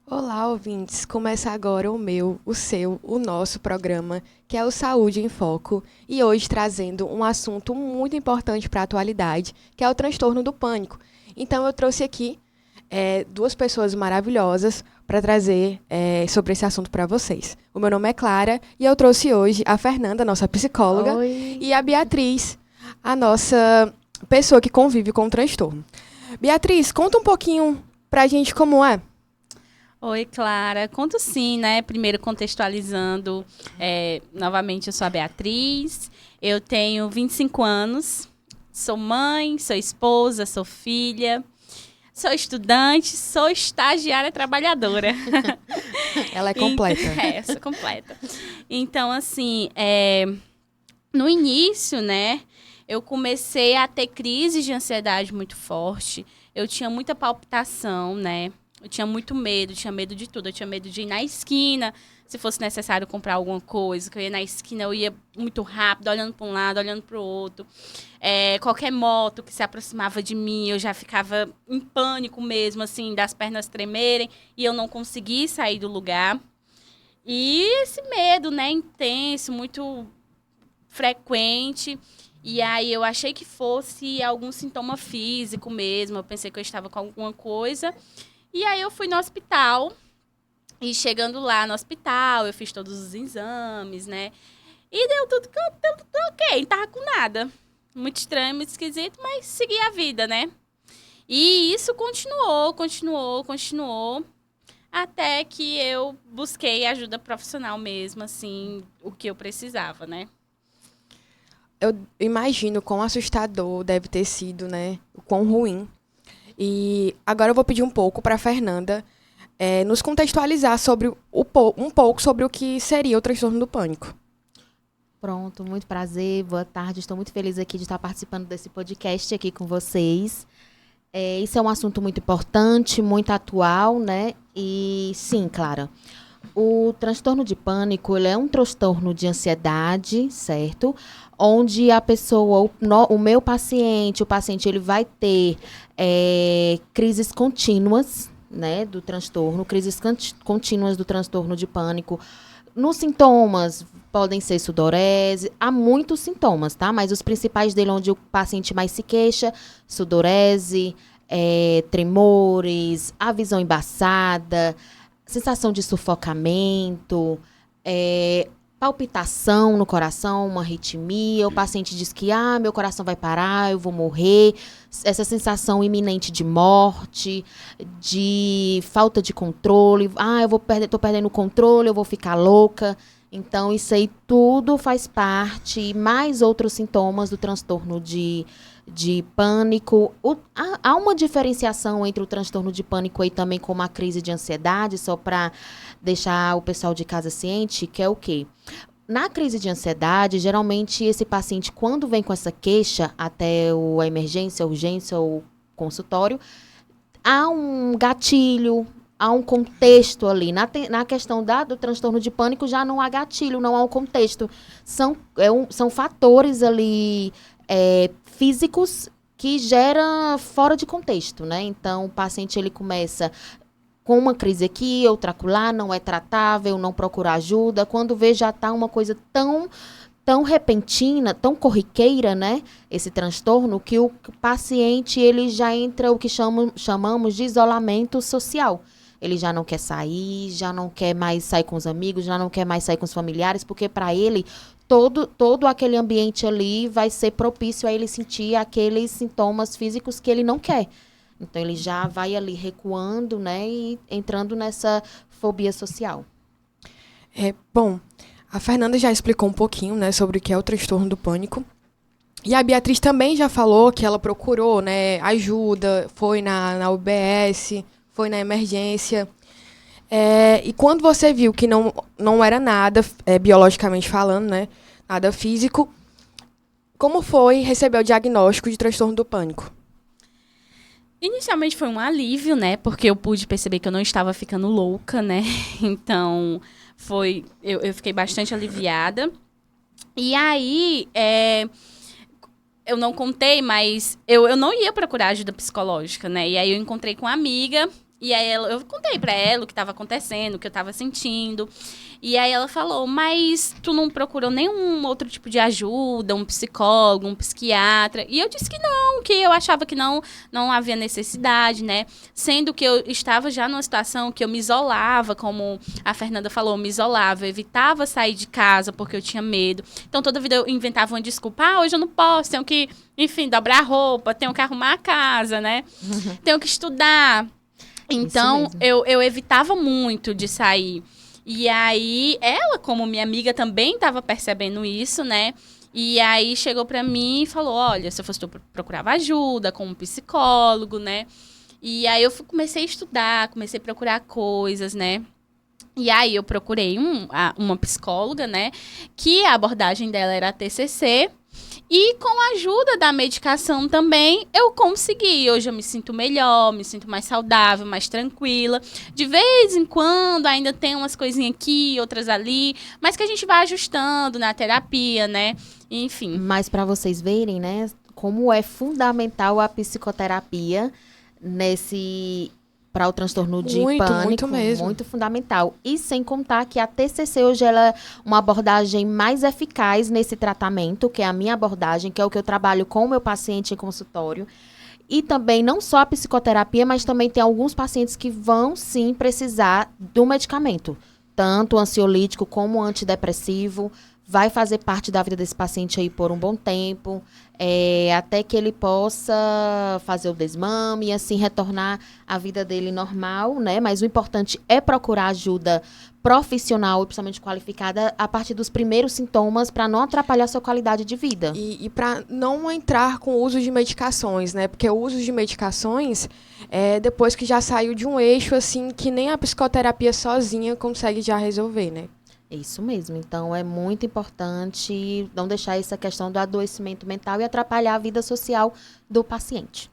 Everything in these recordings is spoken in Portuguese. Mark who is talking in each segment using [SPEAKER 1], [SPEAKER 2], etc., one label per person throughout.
[SPEAKER 1] Olá, ouvintes! Começa agora o meu, o seu, o nosso programa, que é o Saúde em Foco, e hoje trazendo um assunto muito importante para a atualidade, que é o transtorno do pânico. Então, eu trouxe aqui duas pessoas maravilhosas para trazer sobre esse assunto para vocês. O meu nome é Clara e eu trouxe hoje a Fernanda, nossa psicóloga,
[SPEAKER 2] Oi.
[SPEAKER 1] e a Beatriz, a nossa pessoa que convive com o transtorno. Beatriz, conta um pouquinho para a gente como é.
[SPEAKER 2] Oi, Clara. Conto sim, né? Primeiro contextualizando, novamente eu sou a Beatriz, eu tenho 25 anos, sou mãe, sou esposa, sou filha, sou estudante, sou estagiária trabalhadora.
[SPEAKER 1] Ela é
[SPEAKER 2] E-
[SPEAKER 1] completa.
[SPEAKER 2] sou completa. Então, assim, no início, né, eu comecei a ter crises de ansiedade muito forte. Eu tinha muita palpitação, né? Eu tinha muito medo, tinha medo de tudo. Eu tinha medo de ir na esquina, se fosse necessário comprar alguma coisa. Que eu ia na esquina, eu ia muito rápido, olhando para um lado, olhando para o outro. Qualquer moto que se aproximava de mim, eu já ficava em pânico mesmo, assim, das pernas tremerem. E eu não conseguia sair do lugar. E esse medo, né, intenso, muito frequente. E aí eu achei que fosse algum sintoma físico mesmo. Eu pensei que eu estava com alguma coisa. E aí eu fui no hospital. E chegando lá no hospital, eu fiz todos os exames, né? E deu tudo ok, não tava com nada. Muito estranho, muito esquisito, mas segui a vida, né? E isso continuou. Até que eu busquei ajuda profissional mesmo, assim, o que eu precisava, né?
[SPEAKER 1] Eu imagino quão assustador deve ter sido, né? O quão ruim. E agora eu vou pedir um pouco para a Fernanda nos contextualizar sobre um pouco sobre o que seria o transtorno do pânico.
[SPEAKER 3] Pronto, muito prazer, boa tarde. Estou muito feliz aqui de estar participando desse podcast aqui com vocês. Isso é um assunto muito importante, muito atual, né? E sim, Clara, o transtorno de pânico, ele é um transtorno de ansiedade, certo? Onde a pessoa, o meu paciente, o paciente, ele vai ter crises contínuas, né, do transtorno, crises contínuas do transtorno de pânico. Nos sintomas, podem ser sudorese, há muitos sintomas, tá? Mas os principais dele, onde o paciente mais se queixa, sudorese, tremores, a visão embaçada, sensação de sufocamento, palpitação no coração, uma arritmia, o paciente diz que, meu coração vai parar, eu vou morrer, essa sensação iminente de morte, de falta de controle, tô perdendo o controle, eu vou ficar louca. Então, isso aí tudo faz parte, mais outros sintomas do transtorno de pânico. Há uma diferenciação entre o transtorno de pânico e também como a crise de ansiedade, só para deixar o pessoal de casa ciente, que é o quê? Na crise de ansiedade, geralmente esse paciente, quando vem com essa queixa até a emergência, a urgência ou consultório, há um gatilho, há um contexto ali. Na questão do transtorno de pânico, já não há gatilho, não há um contexto. São fatores ali físicos que geram fora de contexto, né? Então, o paciente ele começa com uma crise aqui, outra acolá, não é tratável, não procura ajuda. Quando vê, já está uma coisa tão repentina, tão corriqueira, né? Esse transtorno, que o paciente ele já entra o que chamamos de isolamento social. Ele já não quer sair, já não quer mais sair com os amigos, já não quer mais sair com os familiares, porque para ele todo aquele ambiente ali vai ser propício a ele sentir aqueles sintomas físicos que ele não quer. Então, ele já vai ali recuando, né, e entrando nessa fobia social.
[SPEAKER 1] Bom, a Fernanda já explicou um pouquinho, né, sobre o que é o transtorno do pânico. E a Beatriz também já falou que ela procurou, né, ajuda, foi na UBS, foi na emergência. E quando você viu que não era nada, biologicamente falando, né, nada físico, como foi receber o diagnóstico de transtorno do pânico?
[SPEAKER 2] Inicialmente foi um alívio, né? Porque eu pude perceber que eu não estava ficando louca, né? Então, eu fiquei bastante aliviada. E aí, eu não contei, mas eu não ia procurar ajuda psicológica, né? E aí eu encontrei com uma amiga E aí eu contei pra ela o que estava acontecendo, o que eu estava sentindo. E aí ela falou, mas tu não procurou nenhum outro tipo de ajuda, um psicólogo, um psiquiatra? E eu disse que não, que eu achava que não havia necessidade, né? Sendo que eu estava já numa situação que eu me isolava, como a Fernanda falou, eu me isolava, eu evitava sair de casa porque eu tinha medo. Então toda vida eu inventava uma desculpa, hoje eu não posso, tenho que, enfim, dobrar a roupa, tenho que arrumar a casa, né? Tenho que estudar. Então, eu evitava muito de sair. E aí, ela, como minha amiga, também estava percebendo isso, né? E aí, chegou pra mim e falou, olha, se eu fosse tu, procurava ajuda com um psicólogo, né? E aí, eu comecei a estudar, comecei a procurar coisas, né? E aí, eu procurei uma psicóloga, né? Que a abordagem dela era a TCC. E com a ajuda da medicação também, eu consegui. Hoje eu me sinto melhor, me sinto mais saudável, mais tranquila. De vez em quando ainda tem umas coisinhas aqui, outras ali, mas que a gente vai ajustando na terapia, né? Enfim.
[SPEAKER 3] Mas para vocês verem, né, como é fundamental a psicoterapia para o transtorno de pânico,
[SPEAKER 1] muito mesmo.
[SPEAKER 3] muito fundamental. E sem contar que a TCC hoje ela é uma abordagem mais eficaz nesse tratamento, que é a minha abordagem, que é o que eu trabalho com o meu paciente em consultório. E também não só a psicoterapia, mas também tem alguns pacientes que vão sim precisar do medicamento, tanto ansiolítico como antidepressivo. Vai fazer parte da vida desse paciente aí por um bom tempo, até que ele possa fazer o desmame e assim retornar à vida dele normal, né? Mas o importante é procurar ajuda profissional, principalmente qualificada, a partir dos primeiros sintomas, para não atrapalhar a sua qualidade de vida.
[SPEAKER 1] E para não entrar com o uso de medicações, né? Porque o uso de medicações é depois que já saiu de um eixo, assim, que nem a psicoterapia sozinha consegue já resolver, né?
[SPEAKER 3] É isso mesmo. Então, é muito importante não deixar essa questão do adoecimento mental e atrapalhar a vida social do paciente.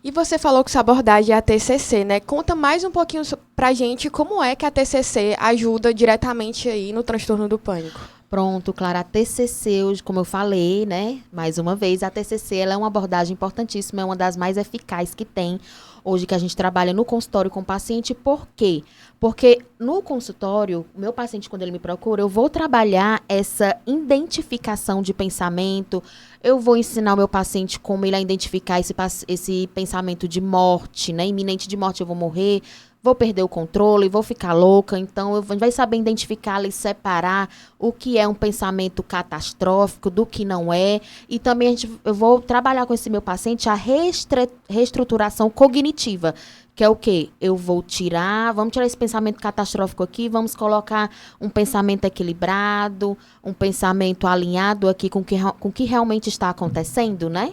[SPEAKER 1] E você falou que sua abordagem é a TCC, né? Conta mais um pouquinho pra gente como é que a TCC ajuda diretamente aí no transtorno do pânico.
[SPEAKER 3] Pronto, Clara, a TCC, hoje, como eu falei, né, mais uma vez, a TCC ela é uma abordagem importantíssima, é uma das mais eficazes que tem hoje que a gente trabalha no consultório com o paciente. Por quê? Porque no consultório, o meu paciente, quando ele me procura, eu vou trabalhar essa identificação de pensamento, eu vou ensinar o meu paciente como ele a identificar esse pensamento de morte, né, iminente de morte, eu vou morrer, vou perder o controle, vou ficar louca. Então, vai saber identificar e separar o que é um pensamento catastrófico do que não é. E também eu vou trabalhar com esse meu paciente a reestruturação cognitiva, que é o quê? Vamos tirar esse pensamento catastrófico aqui, vamos colocar um pensamento equilibrado, um pensamento alinhado aqui com o que realmente está acontecendo, né?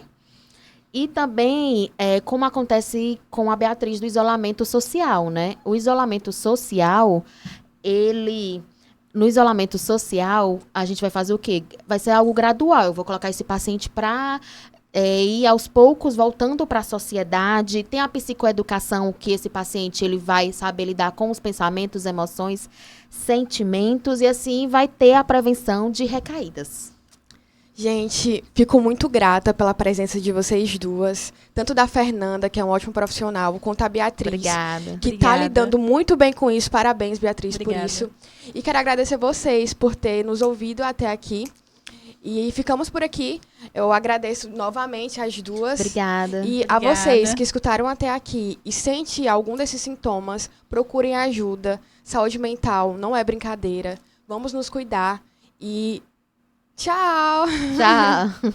[SPEAKER 3] E também, como acontece com a Beatriz do isolamento social, né? O isolamento social, no isolamento social, a gente vai fazer o quê? Vai ser algo gradual. Eu vou colocar esse paciente para ir aos poucos voltando para a sociedade. Tem a psicoeducação, que esse paciente ele vai saber lidar com os pensamentos, emoções, sentimentos, e assim vai ter a prevenção de recaídas.
[SPEAKER 1] Gente, fico muito grata pela presença de vocês duas, tanto da Fernanda, que é um ótimo profissional, quanto a Beatriz,
[SPEAKER 3] Obrigada.
[SPEAKER 1] que está lidando muito bem com isso. Parabéns, Beatriz, por isso. E quero agradecer vocês por ter nos ouvido até aqui. E ficamos por aqui. Eu agradeço novamente as duas.
[SPEAKER 3] Obrigada.
[SPEAKER 1] E a vocês que escutaram até aqui e sentem algum desses sintomas, procurem ajuda. Saúde mental não é brincadeira. Vamos nos cuidar e tchau!
[SPEAKER 3] Tchau!